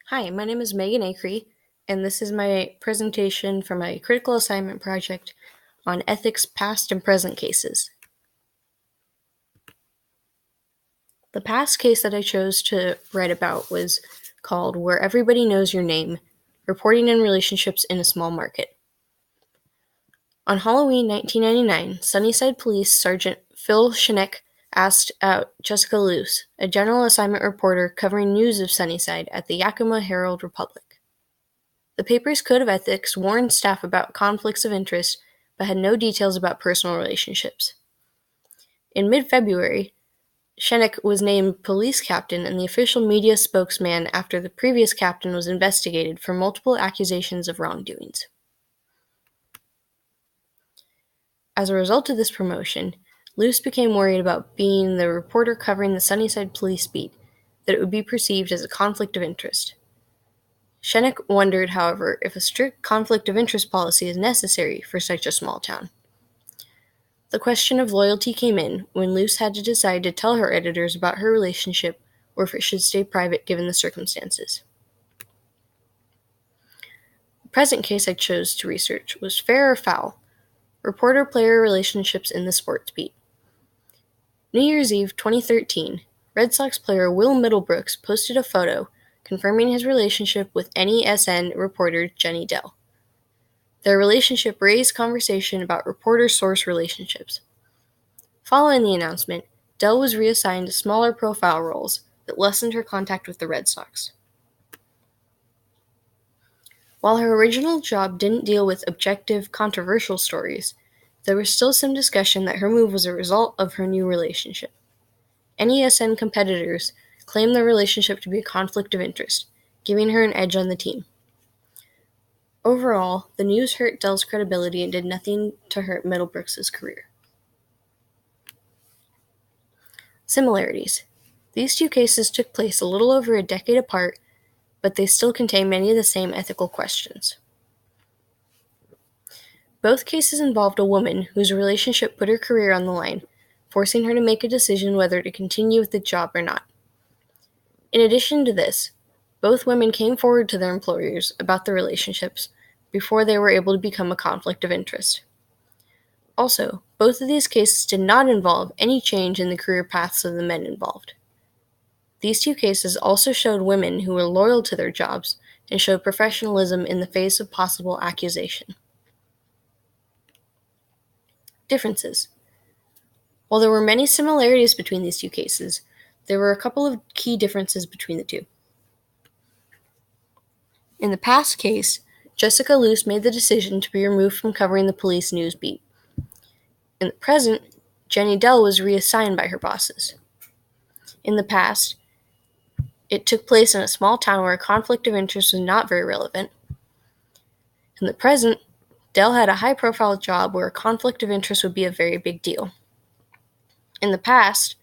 Hi, my name is Megan Acree, and this is my presentation for my critical assignment project on ethics past and present cases. The past case that I chose to write about was called Where Everybody Knows Your Name, Reporting in Relationships in a Small Market. On Halloween 1999, Sunnyside Police Sergeant Phil Shinek asked out Jessica Luce, a general assignment reporter covering news of Sunnyside at the Yakima Herald-Republic. The paper's code of ethics warned staff about conflicts of interest, but had no details about personal relationships. In mid-February, Shenek was named police captain and the official media spokesman after the previous captain was investigated for multiple accusations of wrongdoings. As a result of this promotion, Luce became worried about being the reporter covering the Sunnyside police beat, that it would be perceived as a conflict of interest. Shenek wondered, however, if a strict conflict of interest policy is necessary for such a small town. The question of loyalty came in when Luce had to decide to tell her editors about her relationship or if it should stay private given the circumstances. The present case I chose to research was Fair or Foul? Reporter-player relationships in the sports beat. New Year's Eve 2013, Red Sox player Will Middlebrooks posted a photo confirming his relationship with NESN reporter Jenny Dell. Their relationship raised conversation about reporter-source relationships. Following the announcement, Dell was reassigned to smaller profile roles that lessened her contact with the Red Sox. While her original job didn't deal with objective, controversial stories, there was still some discussion that her move was a result of her new relationship. NESN competitors claimed their relationship to be a conflict of interest, giving her an edge on the team. Overall, the news hurt Dell's credibility and did nothing to hurt Middlebrooks' career. Similarities. These two cases took place a little over a decade apart, but they still contain many of the same ethical questions. Both cases involved a woman whose relationship put her career on the line, forcing her to make a decision whether to continue with the job or not. In addition to this, both women came forward to their employers about their relationships before they were able to become a conflict of interest. Also, both of these cases did not involve any change in the career paths of the men involved. These two cases also showed women who were loyal to their jobs and showed professionalism in the face of possible accusation. Differences. While there were many similarities between these two cases, there were a couple of key differences between the two. In the past case, Jessica Luce made the decision to be removed from covering the police news beat. In the present, Jenny Dell was reassigned by her bosses. In the past, it took place in a small town where a conflict of interest was not very relevant. In the present, Dell had a high-profile job where a conflict of interest would be a very big deal. In the past,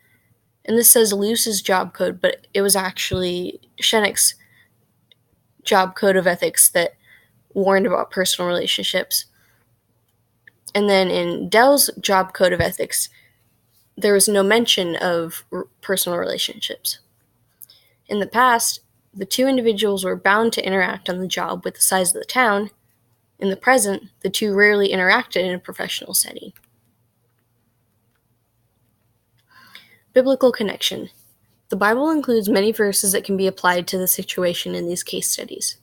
and this says Luce's job code, but it was actually Shenek's job code of ethics that warned about personal relationships. And then in Dell's job code of ethics, there was no mention of personal relationships. In the past, the two individuals were bound to interact on the job with the size of the town. In the present, the two rarely interacted in a professional setting. Biblical connection. The Bible includes many verses that can be applied to the situation in these case studies.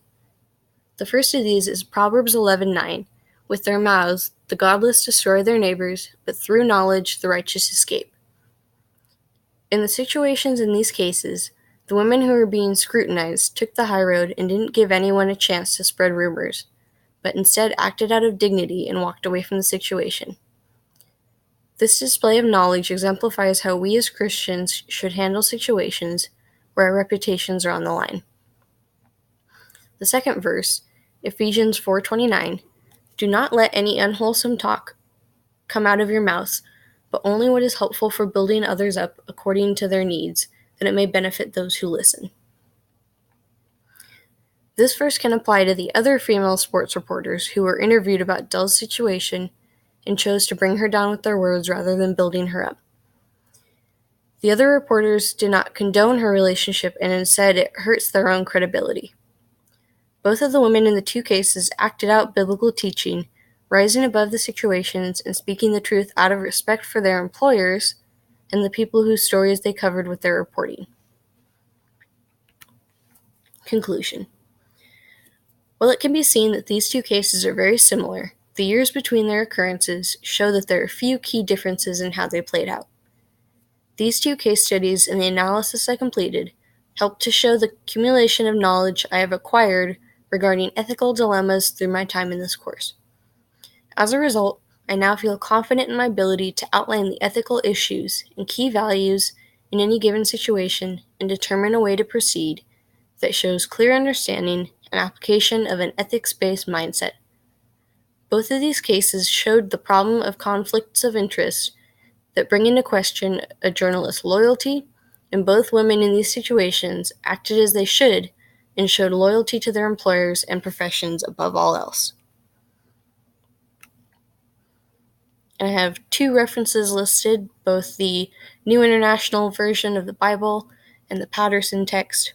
The first of these is Proverbs 11:9. With their mouths, the godless destroy their neighbors, but through knowledge the righteous escape. In the situations in these cases, the women who were being scrutinized took the high road and didn't give anyone a chance to spread rumors, but instead acted out of dignity and walked away from the situation. This display of knowledge exemplifies how we as Christians should handle situations where our reputations are on the line. The second verse, Ephesians 4:29, do not let any unwholesome talk come out of your mouths, but only what is helpful for building others up according to their needs, that it may benefit those who listen. This verse can apply to the other female sports reporters who were interviewed about Dell's situation and chose to bring her down with their words rather than building her up. The other reporters did not condone her relationship, and instead it hurts their own credibility. Both of the women in the two cases acted out biblical teaching, rising above the situations and speaking the truth out of respect for their employers and the people whose stories they covered with their reporting. Conclusion. While it can be seen that these two cases are very similar, the years between their occurrences show that there are few key differences in how they played out. These two case studies and the analysis I completed helped to show the accumulation of knowledge I have acquired regarding ethical dilemmas through my time in this course. As a result, I now feel confident in my ability to outline the ethical issues and key values in any given situation and determine a way to proceed that shows clear understanding and application of an ethics-based mindset. Both of these cases showed the problem of conflicts of interest that bring into question a journalist's loyalty, and both women in these situations acted as they should and showed loyalty to their employers and professions above all else. And I have two references listed, both the New International Version of the Bible and the Patterson text.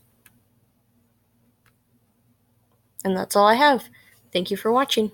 And that's all I have. Thank you for watching.